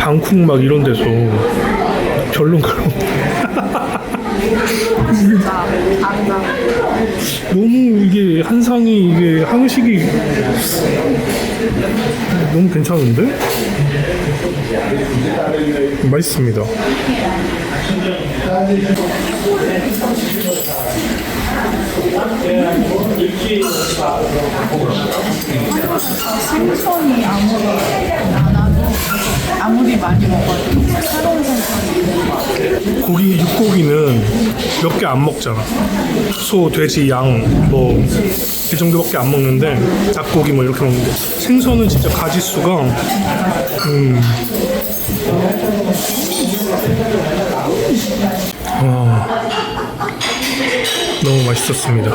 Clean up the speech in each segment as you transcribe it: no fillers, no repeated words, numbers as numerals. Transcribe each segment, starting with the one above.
방콕 막 이런 데서 별론가. 너무 이게 한상이 이게 한식이 너무 괜찮은데? 맛있습니다. 생선이 아무리 많이 먹어도 새로운 생선이 고기, 육고기는 몇 개 안 먹잖아. 소, 돼지, 양, 뭐, 이 정도밖에 안 먹는데, 닭고기 뭐 이렇게 먹는데, 생선은 진짜 가지수가, 너무 맛있었습니다.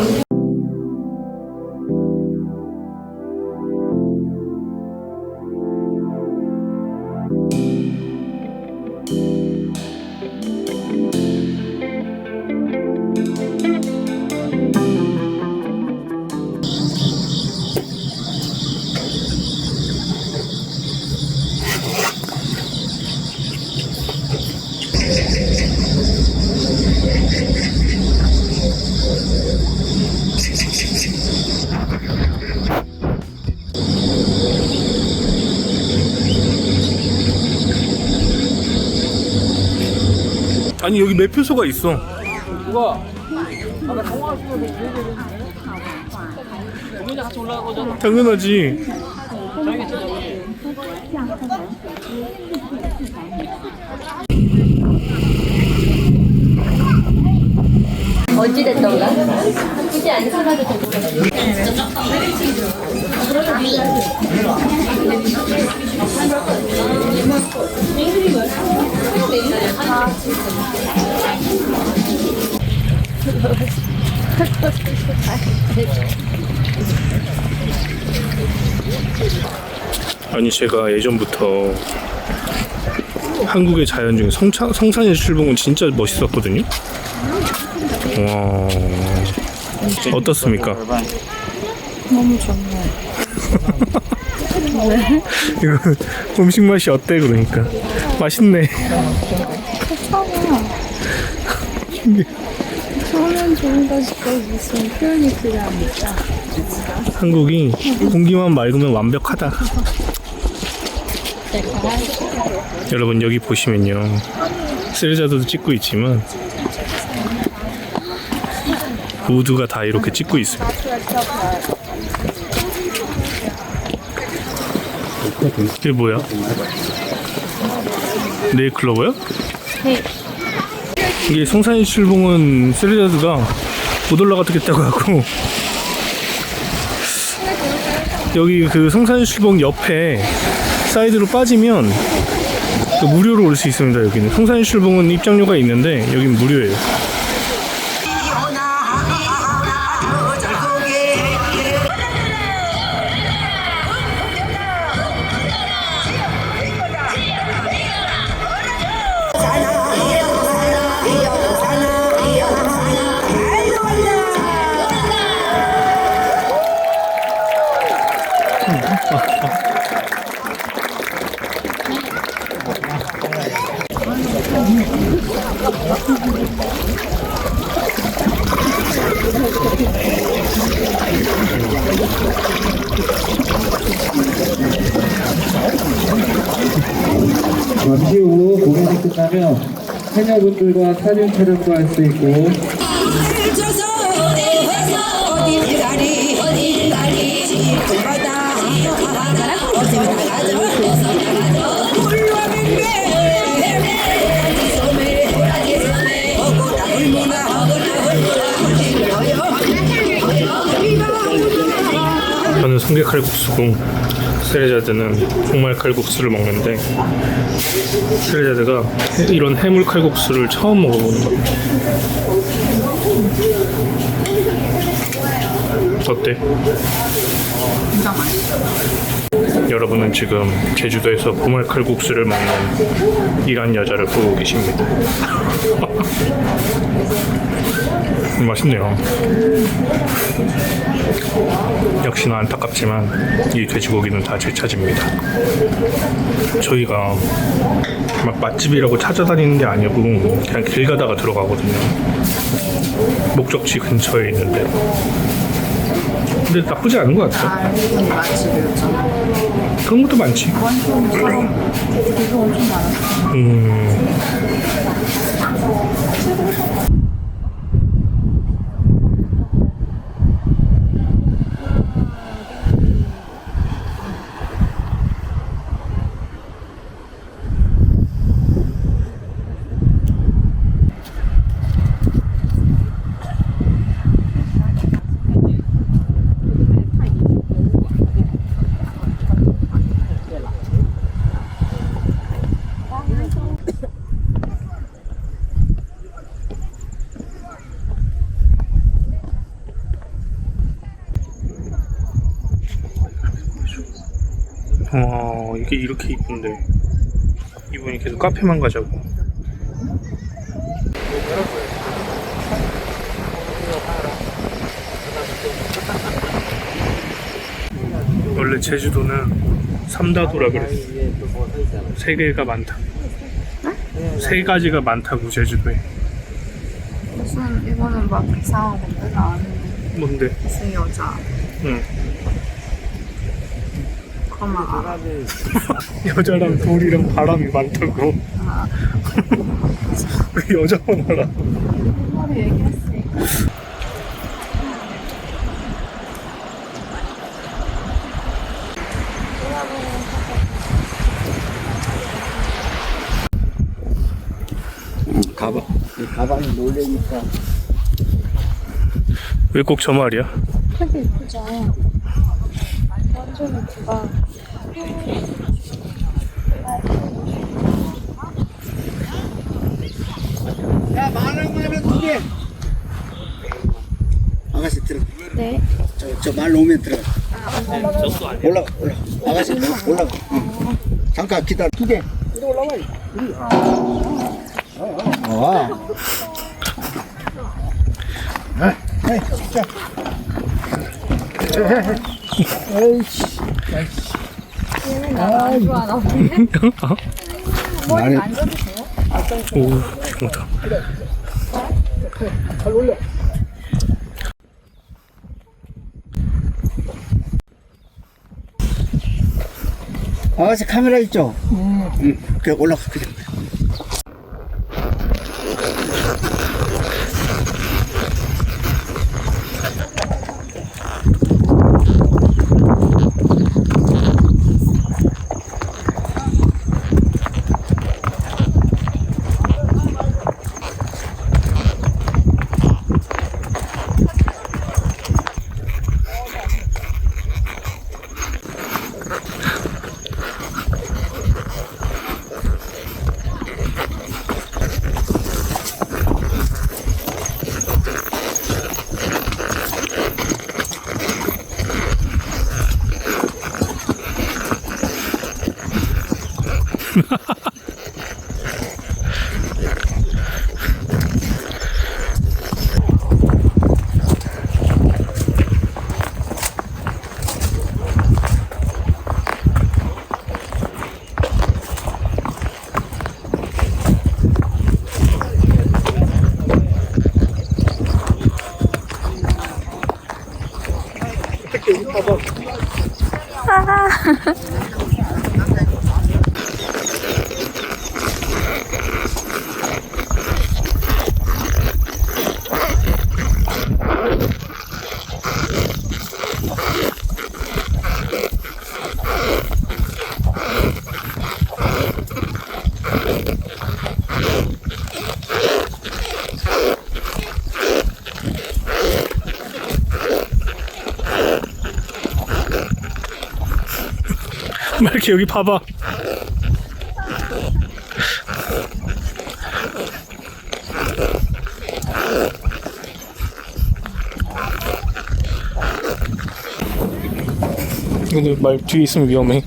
아니 여기 매표소가 있어. 누가? 아까 통화하시면서 얘기했는데 동현이 같이 올라간 거잖아. 당연하지. 어찌됐던가? 굳이 안 사가도 되고. 아니 제가 예전부터 한국의 자연 중에 성산일 출봉은 진짜 멋있었거든요. 와, 어떻습니까? 너무 좋네요. 이거 음식 맛이 어때? 그러니까 맛있네. 괜찮아. 저는 좋은가 싶어 무슨 표현이 필요합니다. 한국이 공기만 맑으면 완벽하다. 여러분 여기 보시면요, 세레자도도 찍고 있지만 모두가 다 이렇게 찍고 있습니다. 이게 뭐야? 네일클로버요? 네. 이게 성산일 출봉은 세레자드가 못 올라가겠다고 하고, 여기 그 성산일 출봉 옆에 사이드로 빠지면 그 무료로 올 수 있습니다. 여기는 성산일 출봉은 입장료가 있는데 여긴 무료예요. 잠시 후 공연이 끝나면 해녀분들과 사진 촬영도 할 수 있고, 저는 성게칼국수고 세레자드는 종말칼국수를 먹는데, 세레자드가 이런 해물칼국수를 처음 먹어보는 것 같아요. 어때? 진짜 맛있어. 여러분은 지금 제주도에서 보말칼국수를 먹는 이란 여자를 보고 계십니다. 맛있네요. 역시나 안타깝지만 이 돼지고기는 다 제 차지입니다. 저희가 막 맛집이라고 찾아다니는 게 아니고 그냥 길 가다가 들어가거든요. 목적지 근처에 있는데. 근데 나쁘지 않은 것 같아요. 무슨 맛집이었잖아. 그런 것도 많지. 완전 사람 되게 엄청 많았어. 이게 이렇게 이쁜데 이분이 계속 카페만 가자고. 원래 제주도는 삼다도라 그랬어. 세 개가 많다. 세 가지가 많다고 제주도에. 무슨 이거는 막 이상한 건데 나왔는데 뭔데? 무슨 여자 응. 그만 알아. 여자랑 돌이랑 바람이 많다고. 왜 여자만 알아? 바로 얘기했으니까. 가방이 놀래니까. 왜 꼭 저 말이야? 되게 예쁘죠. 완전 예쁘다. 야, 만원 두 개. 아가씨 들어. 네. 저 말 놓으면 들어. 올라. 아가씨 올라. 잠깐 기다려. 두 개. 이리 올라와. 와. 진짜. 에이씨. 얘는 나안 좋아하나 보네. 머리 나는- 만져도 돼요? 오, 좋다. 잘 올려. 아가씨 카메라 있죠? 응. 그래 올라가 그래. 막 이렇게 여기 봐봐. 근데 말 뒤에 있으면 위험해.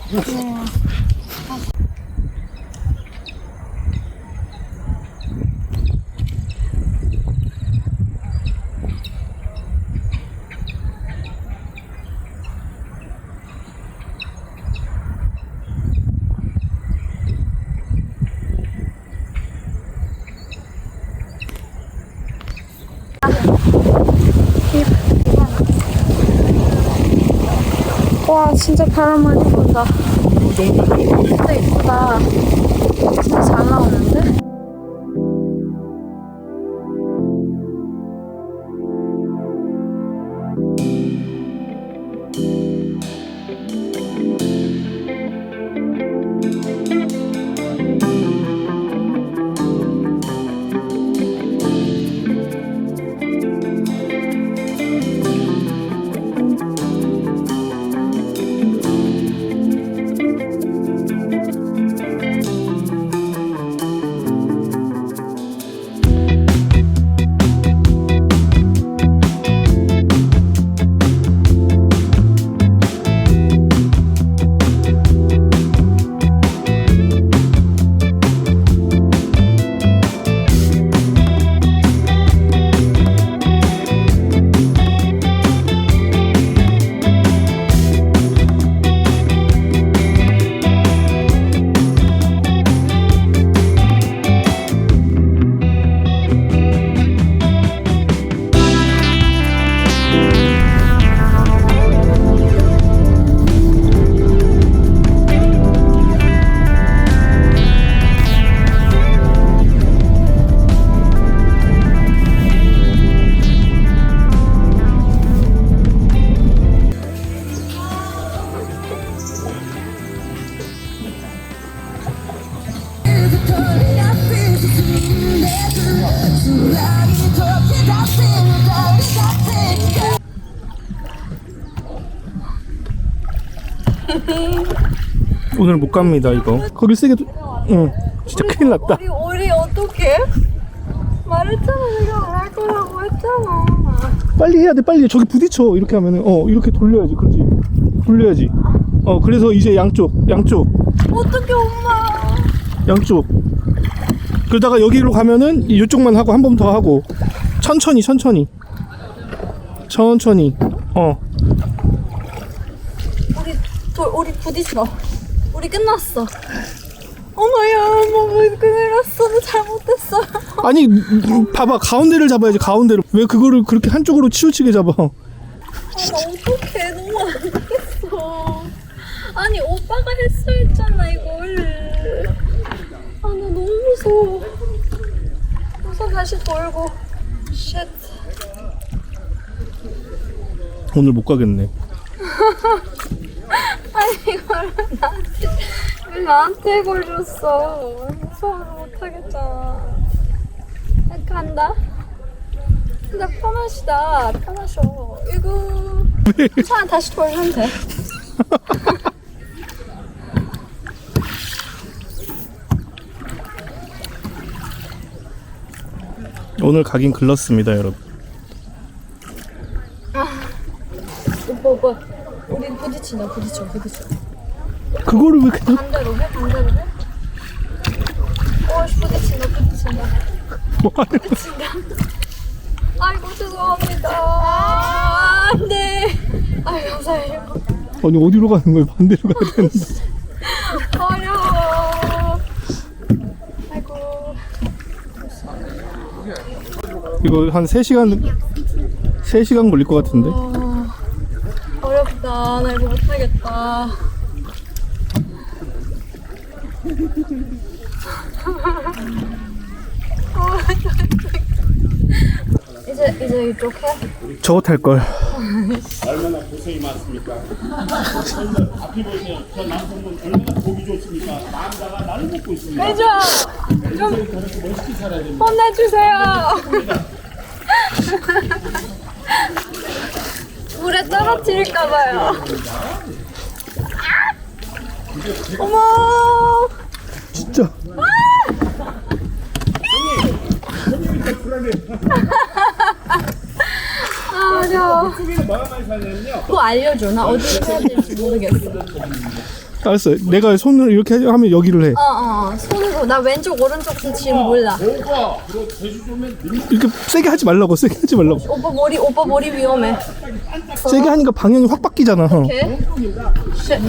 와, 진짜 바람 많이 분다. 진짜 이쁘다. 진짜 잘 나오는데? 오늘 못 갑니다 이거. 거길 세게 응 진짜 큰일 났다. 우리 어떡해? 말했잖아, 내가 안 할 거라고 했잖아. 빨리 해야 돼. 빨리 저기 부딪혀. 이렇게 하면은 이렇게 돌려야지. 그렇지. 돌려야지. 그래서 이제 양쪽 어떡해, 엄마. 양쪽. 그러다가 여기로 가면은 이쪽만 하고 한 번 더 하고 천천히 우리 부딪혀. 우리 끝났어. 어머야, 엄마 큰일 났어. 나 잘못했어. 아니 봐봐 가운데를 잡아야지. 가운데를 왜 그거를 그렇게 한쪽으로 치우치게 잡아. 나 어떡해. 너무 안 됐어. 아니, 오빠가 했어 했잖아, 이걸. 나 너무 무서워. 다시 돌고. 쉣. 오늘 못 가겠네. 아니, 이거를 왜 나한테 걸렸어. 무서워서 못하겠잖아. 간다. 근데 편하셔. 이거 차 다시 돌면 돼. 오늘 가긴 글렀습니다 여러분. 오빠 우리 부딪혀. 그거를 왜 그냥 반대로 해. 부딪힌다. 뭐하는 아이고, 죄송합니다. 안돼. 아이, 감사해요. 아니 어디로 가는 거야? 반대로 가야 되는데. 어려워. 아이고. 이거 한 3시간 걸릴 것 같은데. 어렵다. 나 이거 못하겠다. 이제 이쪽 해? 저거 탈걸. 얼마나 고생이 많습니까? 앞이 보세요. 저 남성분 얼마나 보기 좋습니까? 남자가 나를 먹고 있습니다. 해줘! 좀 멋있게 살아야 됩니다. 혼내주세요! 물에 떨어뜨릴까봐요. 어머! 진짜. 어려워. 소비는 뭐가 많이 살냐면요. 그거 알려줘. 나 어디를 해야 될지 모르겠어. 알았어. 내가 손을 이렇게 하면 여기를 해. 손으로. 나 왼쪽, 오른쪽 지금 몰라. 뭐가 그리고 제주 좀면 이렇게 세게 하지 말라고. 오빠 머리 위험해. 세게 하니까 방향이 확 바뀌잖아. 오케이? 쉣.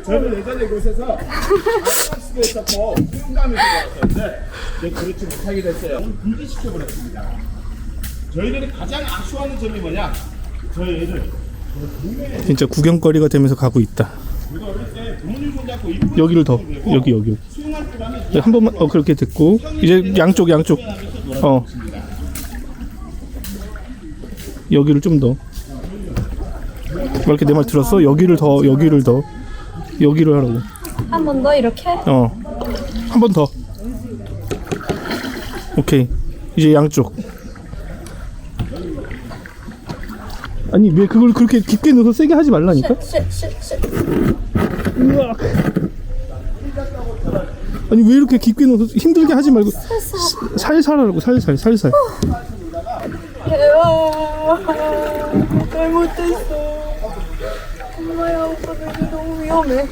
저는 예전에 이곳에서 아이언스도 했었고 수영감에서 배웠었는데 이제 그렇지 못하게 됐어요. 분리시켜버렸습니다. 저희들이 가장 아쉬워하는 점이 뭐냐? 저희 애들 진짜 구경거리가 되면서 가고 있다. 우리가 어릴 때 부모님 손잡고 입고 여기를 더 여기 수영할 줄 아는 한 번만 그렇게 됐고 이제 양쪽 여기를 좀 더 이렇게 내 말 들었어? 여기를 하라고. 한 번 더 이렇게. 한 번 더. 오케이. 이제 양쪽. 아니 왜 그걸 그렇게 깊게 넣어서 세게 하지 말라니까? 쉿. 으악. 아니 왜 이렇게 깊게 넣어서 힘들게 하지 말고 살살 하라고. 살살. 잘못했어. 엄마야, 오빠 여기 너무 위험해.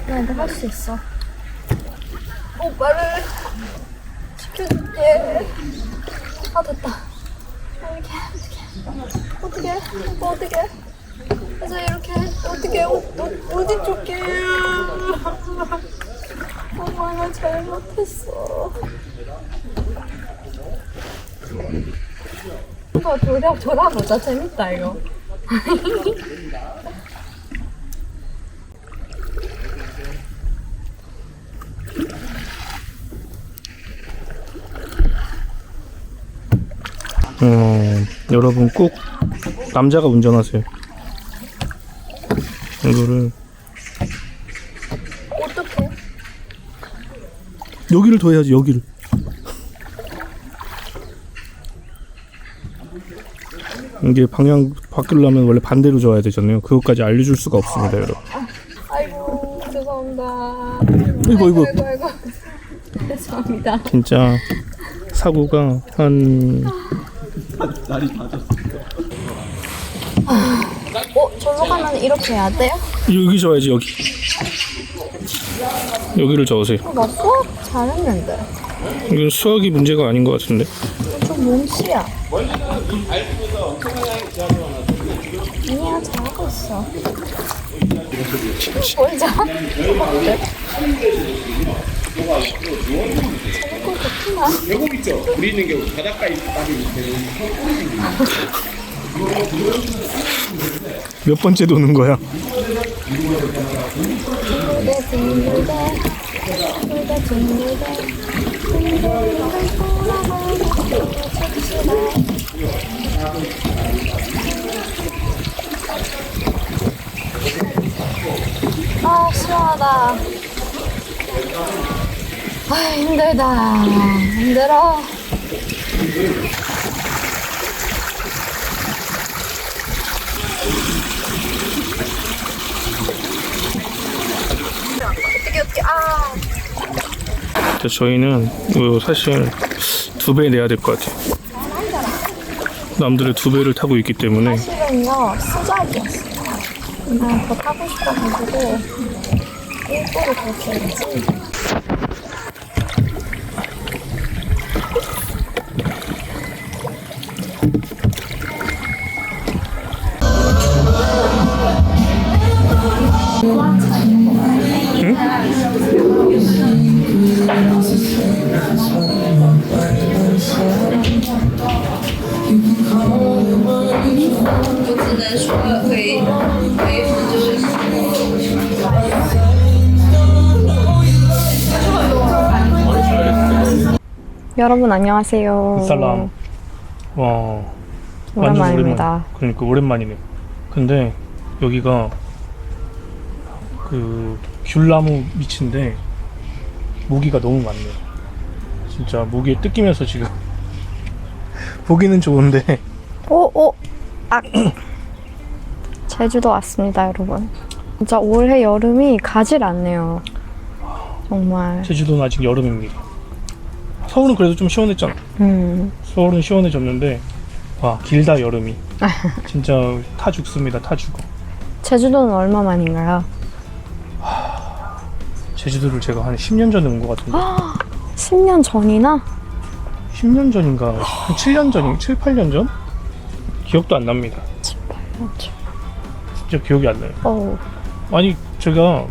나도 할 수 있어. 오빠를 지켜줄게. 아, 됐다. 어떻게? 오빠 어떻게? 그래서 이렇게 어떻게 어디 줄게? 엄마 나 잘못했어. 오빠 돌아보자. 재밌다 이거. 여러분 꼭 남자가 운전하세요. 이거를 어떻게? 여기를 더 해야지. 여기를. 이게 방향 바꾸려면 원래 반대로 줘야 되잖아요. 그것까지 알려줄 수가 없습니다, 여러분. 아이고 죄송합니다. 이거. 죄송합니다. 진짜 사고가 한 절로 가면 이렇게 해야 돼요? 여기 줘야지. 여기를 저으세요. 나 수학 잘했는데. 이건 수학이 문제가 아닌 것 같은데. 좀 몸치야. 아니야, 잘하고 있어. 보이자. 재밌고 좋구나. 계곡 있죠? 우리 있는 계곡 바닷가에 있다는 몇 번째 도는 거야? 아, 시원하다. 아, 힘들다. 힘들어. 어떻게 저희는 사실 2배 내야 될 것 같아요. 남들의 2배를 타고 있기 때문에. 사실은요, 수작이었어. 더 타고 싶어가지고 1도를 더 줘야지. 여러분 안녕하세요. 살람. 와. 오랜만입니다. 그러니까 오랜만이네. 근데 여기가 그 귤나무 밑인데 모기가 너무 많네요. 진짜 모기에 뜯기면서 지금 보기는 좋은데. 제주도 왔습니다, 여러분. 진짜 올해 여름이 가질 않네요. 정말. 제주도는 아직 여름입니다. 서울은 그래도 좀 시원했잖아. 서울은 시원해졌는데 와, 길다 여름이. 진짜 타 죽습니다. 타 죽어. 제주도는 얼마만인가요? 제주도를 제가 한 10년 전에 온 것 같은데 10년 전이나? 10년 전인가 한 7년 전, 7, 8년 전? 기억도 안 납니다. 맞죠. 진짜 기억이 안 나요. 어우. 아니 제가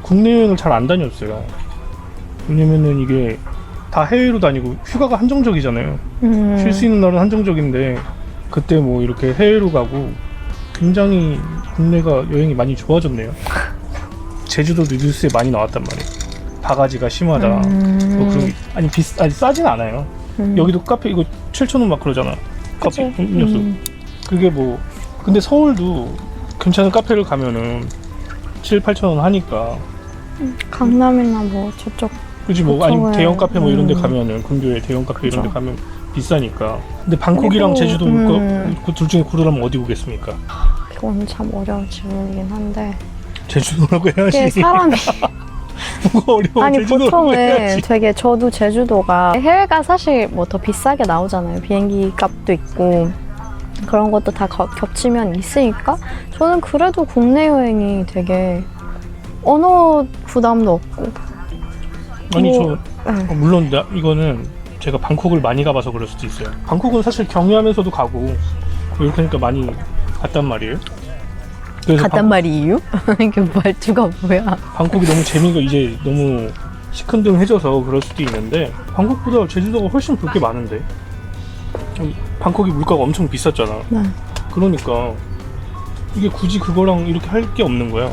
국내 여행을 잘 안 다녔어요. 왜냐면은 이게 다 해외로 다니고 휴가가 한정적이잖아요. 쉴 수 있는 날은 한정적인데 그때 뭐 이렇게 해외로 가고 굉장히 국내가 여행이 많이 좋아졌네요. 제주도도 뉴스에 많이 나왔단 말이에요. 바가지가 심하다. 뭐 그런 게 아니 아니 싸진 않아요. 여기도 카페 이거 7,000원 막 그러잖아. 커피 음료수. 그게 뭐 근데 서울도 괜찮은 카페를 가면은 7, 8,000원 하니까. 강남이나 뭐 저쪽. 그치 뭐 아니 보통은, 대형 카페 뭐 이런 데 가면은 근교에 대형 카페 이런 데 그쵸. 가면 비싸니까. 근데 방콕이랑 그리고, 제주도 그 둘 중에 고르라면 어디 보겠습니까? 그건 참 어려운 질문이긴 한데. 제주도라고 해야지. 이게 사람이 뭐가 어려워. 아니 제주도라고 보통은 해야지. 되게 저도 제주도가 해외가 사실 뭐 더 비싸게 나오잖아요. 비행기 값도 있고 그런 것도 다 겹치면 있으니까 저는 그래도 국내 여행이 되게 언어 부담도 없고 아니 뭐, 네. 물론 이거는 제가 방콕을 많이 가봐서 그럴 수도 있어요. 방콕은 사실 경유하면서도 가고 뭐 이렇게 하니까 많이 갔단 말이에요. 그래서 갔단 말이에요? 이게 말투가 뭐야? 방콕이 너무 재미가 이제 너무 시큰둥해져서 그럴 수도 있는데 방콕보다 제주도가 훨씬 볼 게 많은데 방콕이 물가가 엄청 비쌌잖아. 네. 그러니까 이게 굳이 그거랑 이렇게 할 게 없는 거야.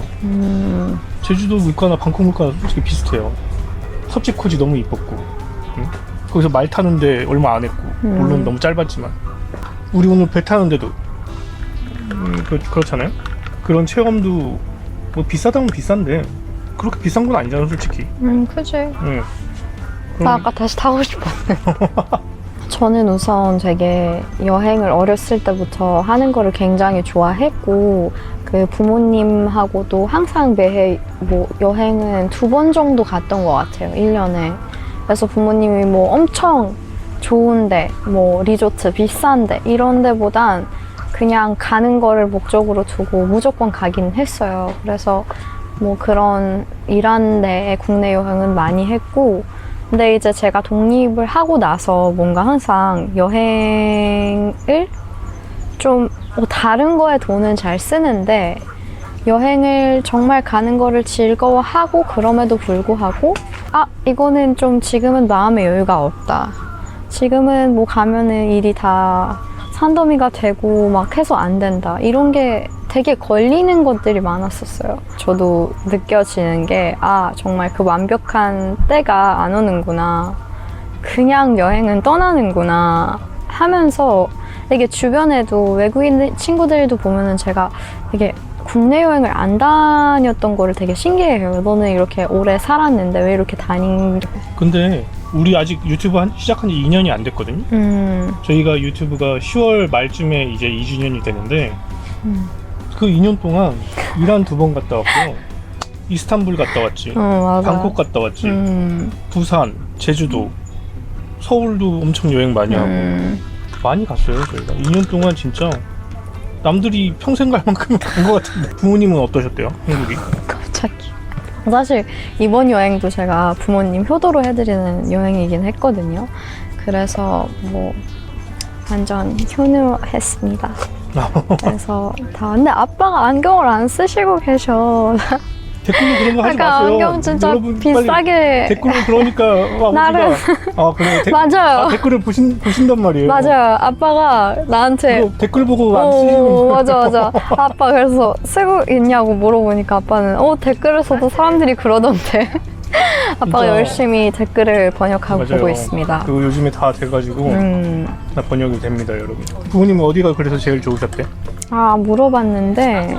제주도 물가나 방콕 물가나 솔직히 비슷해요. 섭지코지 너무 이뻤고 응? 거기서 말 타는데 얼마 안 했고 물론 너무 짧았지만 우리 오늘 배 타는데도 그렇잖아요. 그런 체험도 뭐 비싸다면 비싼데 그렇게 비싼 건 아니잖아 솔직히. 그치. 응. 나 아까 다시 타고 싶었네. 저는 우선 되게 여행을 어렸을 때부터 하는 거를 굉장히 좋아했고 그 부모님하고도 항상 매해 뭐 여행은 2번 정도 갔던 것 같아요. 1년에. 그래서 부모님이 뭐 엄청 좋은데 뭐 리조트 비싼데 이런 데보단 그냥 가는 거를 목적으로 두고 무조건 가긴 했어요. 그래서 뭐 그런 일한 데에 국내 여행은 많이 했고 근데 이제 제가 독립을 하고 나서 뭔가 항상 여행을 좀 뭐 다른 거에 돈은 잘 쓰는데 여행을 정말 가는 거를 즐거워하고 그럼에도 불구하고 이거는 좀 지금은 마음의 여유가 없다. 지금은 뭐 가면은 일이 다 산더미가 되고 막 해서 안 된다. 이런 게 되게 걸리는 것들이 많았었어요. 저도 느껴지는 게 정말 그 완벽한 때가 안 오는구나. 그냥 여행은 떠나는구나 하면서 되게 주변에도 외국인 친구들도 보면은 제가 되게 국내 여행을 안 다녔던 거를 되게 신기해요. 너는 이렇게 오래 살았는데 왜 이렇게 근데 우리 아직 유튜브 시작한 지 2년이 안 됐거든요. 저희가 유튜브가 10월 말쯤에 이제 2주년이 되는데 그 2년 동안 이란 2번 갔다 왔고요. 이스탄불 갔다 왔지. 맞아. 방콕 갔다 왔지. 부산, 제주도, 서울도 엄청 여행 많이 하고 많이 갔어요. 저희가 2년 동안 진짜 남들이 평생 갈 만큼 간 것 같은데. 부모님은 어떠셨대요? 한국이? 갑자기. 사실 이번 여행도 제가 부모님 효도로 해드리는 여행이긴 했거든요. 그래서 뭐 완전 효노했습니다. 그래서 근데 아빠가 안경을 안 쓰시고 계셔. 댓글로 그런 거 하지 그러니까 마세요. 안경 진짜 여러분, 비싸게 빨리 댓글로 그러니까 나를- 아버지가 그래 맞아요. 댓글을 보신단 말이에요. 맞아요. 아빠가 나한테 그거 댓글 보고 안 쓰시는 맞아. 아빠 그래서 쓰고 있냐고 물어보니까 아빠는 댓글에서도 사람들이 그러던데. 아빠가 진짜. 열심히 댓글을 번역하고 맞아요. 보고 있습니다. 그거 요즘에 다 돼가지고 다 번역이 됩니다, 여러분. 부모님은 어디가 그래서 제일 좋으셨대? 물어봤는데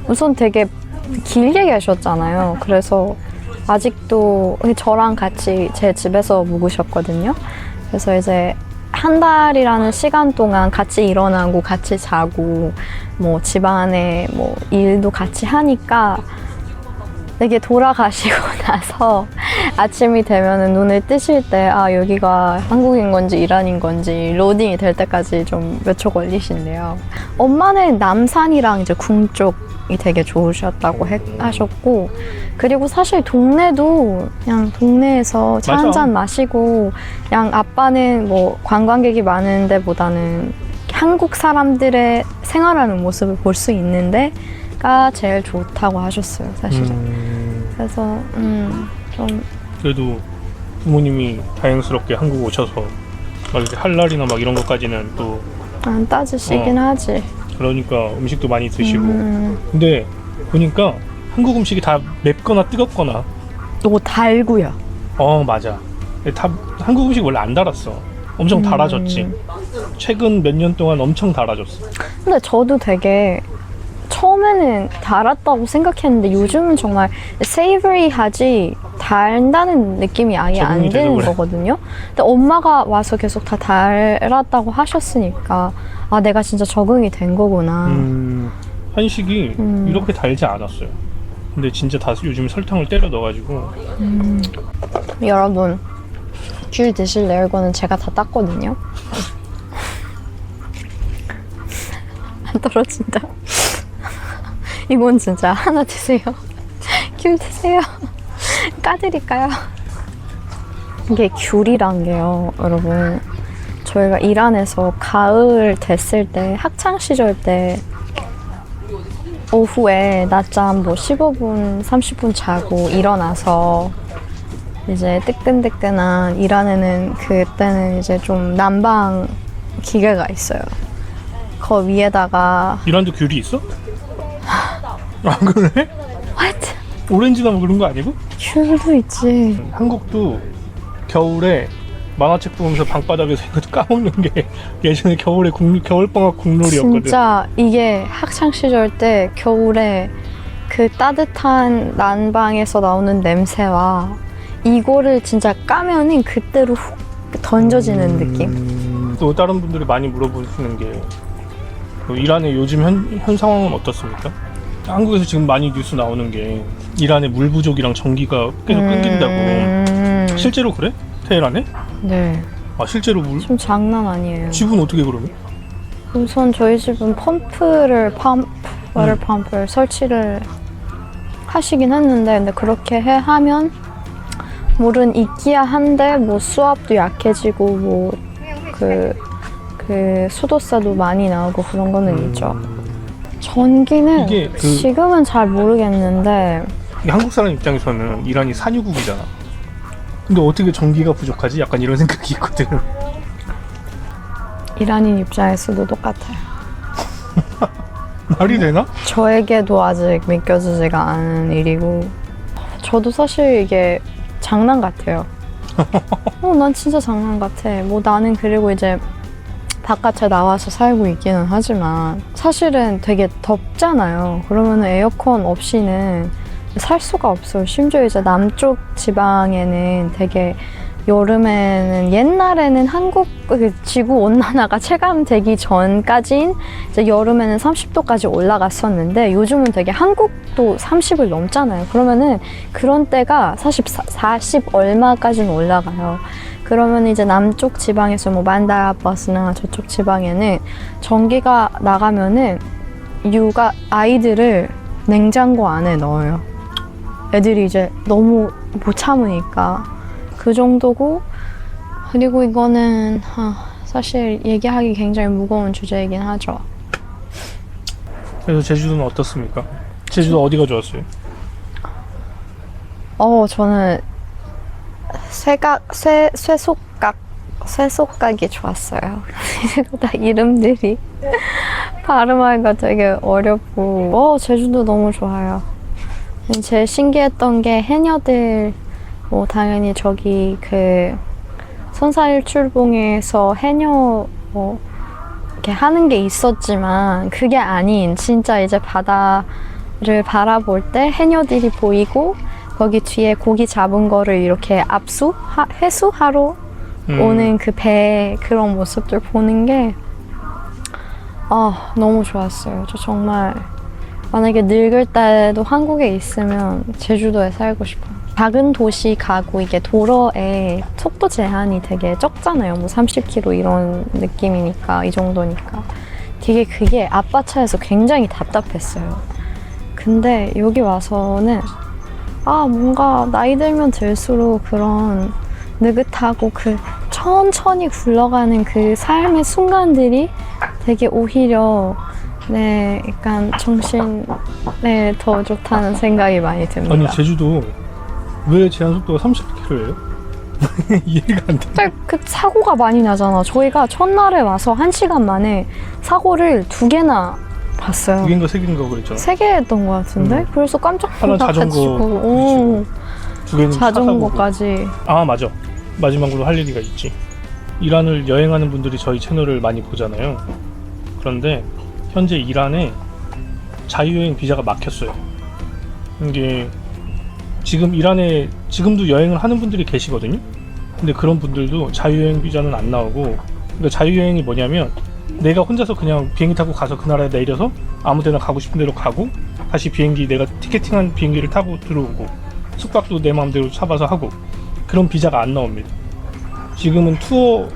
우선 되게 길게 계셨잖아요. 그래서 아직도 저랑 같이 제 집에서 묵으셨거든요. 그래서 이제 한 달이라는 시간 동안 같이 일어나고 같이 자고 뭐 집안에 뭐 일도 같이 하니까 되게 돌아가시고 나서 아침이 되면은 눈을 뜨실 때 아 여기가 한국인 건지 이란인 건지 로딩이 될 때까지 좀 몇 초 걸리신대요. 엄마는 남산이랑 이제 궁 쪽이 되게 좋으셨다고 하셨고 그리고 사실 동네도 그냥 동네에서 차 맞아. 한잔 마시고 그냥 아빠는 뭐 관광객이 많은 데보다는 한국 사람들의 생활하는 모습을 볼 수 있는 데가 제일 좋다고 하셨어요, 사실은. 그래서 좀 그래도 부모님이 다행스럽게 한국 오셔서 막 이렇게 할 날이나 막 이런 것까지는 또 안 따지시긴 하지. 그러니까 음식도 많이 드시고 근데 보니까 한국 음식이 다 맵거나 뜨겁거나 또 달고요. 맞아 다 한국 음식 원래 안 달았어 엄청 달아졌지 최근 몇 년 동안 엄청 달아졌어 근데 저도 되게 처음에는 달았다고 생각했는데 요즘은 정말 savory하지 달다는 느낌이 아예 안 적응이 돼서 드는 그래. 거거든요. 근데 엄마가 와서 계속 다 달았다고 하셨으니까 아 내가 진짜 적응이 된 거구나. 한식이 이렇게 달지 않았어요 근데 진짜 다 요즘 설탕을 때려 넣어가지고 여러분 귤 드실래요? 이거는 제가 다 땄거든요. 안 떨어진다. 이건 진짜 하나 드세요. 귤 드세요. 까드릴까요? 이게 귤이란 게요, 여러분. 저희가 이란에서 가을 됐을 때, 학창 시절 때 오후에 낮잠 뭐 15분, 30분 자고 일어나서 이제 뜨끈뜨끈한 이란에는 그때는 이제 좀 난방 기계가 있어요. 그 위에다가 이란도 귤이 있어? 아 그래? What? 오렌지나무 그런 거 아니고? 귤도 있지. 한국도 겨울에 만화책 보면서 방바닥에서 이거 까먹는 게 예전에 겨울에 겨울방학 국룰이었거든. 진짜 이게 학창 시절 때 겨울에 그 따뜻한 난방에서 나오는 냄새와 이거를 진짜 까면은 그때로 훅 던져지는 느낌? 또 다른 분들이 많이 물어보시는 게 이란의 요즘 현 상황은 어떻습니까? 한국에서 지금 많이 뉴스 나오는 게 이란의 물 부족이랑 전기가 계속 끊긴다고. 실제로 그래? 테헤란에? 네. 아 실제로 물? 좀 장난 아니에요. 집은 어떻게 그러면? 우선 저희 집은 워터 펌프를 설치를 하시긴 했는데 근데 그렇게 하면 물은 있기야 한데 뭐 수압도 약해지고 뭐 그 수도세도 많이 나오고 그런 거는 있죠. 전기는 이게 지금은 잘 모르겠는데 한국 사람 입장에서는 이란이 산유국이잖아. 근데 어떻게 전기가 부족하지? 약간 이런 생각이 있거든. 이란인 입장에서도 똑같아요. 말이 되나? 저에게도 아직 믿겨지지가 않은 일이고 저도 사실 이게 장난 같아요. 난 진짜 장난 같아. 뭐 나는 그리고 이제 바깥에 나와서 살고 있기는 하지만 사실은 되게 덥잖아요. 그러면 에어컨 없이는 살 수가 없어요. 심지어 이제 남쪽 지방에는 되게 여름에는 옛날에는 한국 지구 온난화가 체감되기 전까진 이제 여름에는 30도까지 올라갔었는데 요즘은 되게 한국도 30을 넘잖아요. 그러면은 그런 때가 40 얼마까지는 올라가요. 그러면 이제 남쪽 지방에서 뭐 만다라버스나 저쪽 지방에는 전기가 나가면은 아이들을 냉장고 안에 넣어요. 애들이 이제 너무 못 참으니까 그 정도고 그리고 이거는 사실 얘기하기 굉장히 무거운 주제이긴 하죠. 그래서 제주도는 어떻습니까? 제주도 어디가 좋았어요? 저는 쇠속각이 좋았어요. 다 이름들이 발음하기가 되게 어렵고 제주도 너무 좋아요. 제일 신기했던 게 해녀들 뭐 당연히 저기 그 선사일출봉에서 해녀 뭐 이렇게 하는 게 있었지만 그게 아닌 진짜 이제 바다를 바라볼 때 해녀들이 보이고 거기 뒤에 고기 잡은 거를 이렇게 회수하러 오는 그 배 그런 모습들 보는 게 너무 좋았어요. 저 정말 만약에 늙을 때도 한국에 있으면 제주도에 살고 싶어요. 작은 도시 가고 이게 도로에 속도 제한이 되게 적잖아요. 뭐 30km 이런 느낌이니까, 이 정도니까. 되게 그게 아빠 차에서 굉장히 답답했어요. 근데 여기 와서는 뭔가 나이 들면 들수록 그런 느긋하고 그 천천히 굴러가는 그 삶의 순간들이 되게 오히려 약간 정신에 더 좋다는 생각이 많이 듭니다. 아니 제주도 왜 제한 속도가 30km예요? 이해가 안 돼. 그 사고가 많이 나잖아. 저희가 첫날에 와서 1시간 만에 사고를 2개나 봤어요. 2개인가 3개인가 그랬잖아. 3개 했던 것 같은데? 그래서 깜짝 하나는 자전거 놀라가지고. 두 개는 자전거까지. 맞아. 마지막으로 할 얘기가 있지. 이란을 여행하는 분들이 저희 채널을 많이 보잖아요. 그런데 현재 이란에 자유여행 비자가 막혔어요. 이게 지금 이란에 지금도 여행을 하는 분들이 계시거든요. 근데 그런 분들도 자유여행 비자는 안 나오고, 그러니까 자유여행이 뭐냐면 내가 혼자서 그냥 비행기 타고 가서 그 나라에 내려서 아무 데나 가고 싶은 데로 가고, 다시 비행기 내가 티켓팅한 비행기를 타고 들어오고, 숙박도 내 마음대로 잡아서 하고, 그런 비자가 안 나옵니다. 지금은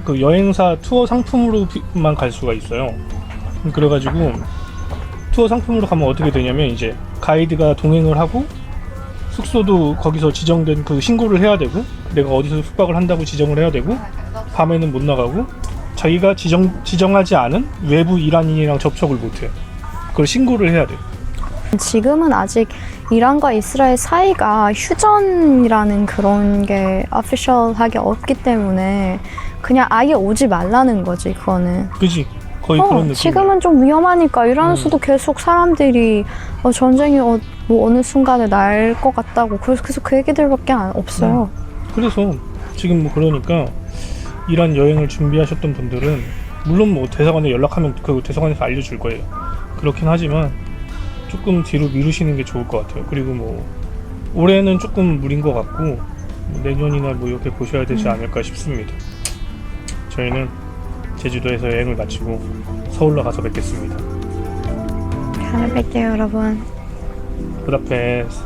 그 여행사 투어 상품으로만 갈 수가 있어요. 그래가지고 투어 상품으로 가면 어떻게 되냐면 이제 가이드가 동행을 하고, 숙소도 거기서 지정된 그 신고를 해야 되고, 내가 어디서 숙박을 한다고 지정을 해야 되고, 밤에는 못 나가고, 자기가 지정하지 않은 외부 이란인이랑 접촉을 못해요. 그걸 신고를 해야 돼요. 지금은 아직 이란과 이스라엘 사이가 휴전이라는 그런 게 오피셜하게 없기 때문에 그냥 아예 오지 말라는 거지, 그거는. 그지? 거의 그런 느낌. 지금은 좀 위험하니까 이란에서도 계속 사람들이 전쟁이 뭐 어느 순간에 날 것 같다고 그래서 그 얘기들밖에 없어요. 그래서 지금 뭐 그러니까 이란 여행을 준비하셨던 분들은 물론 뭐 대사관에 연락하면 그 대사관에서 알려줄 거예요. 그렇긴 하지만 조금 뒤로 미루시는 게 좋을 것 같아요. 그리고 뭐 올해는 조금 무리인 것 같고 내년이나 뭐 이렇게 보셔야 되지 않을까 싶습니다. 저희는 제주도에서 여행을 마치고 서울로 가서 뵙겠습니다. 다음에 뵐게요, 여러분. 부다페스트.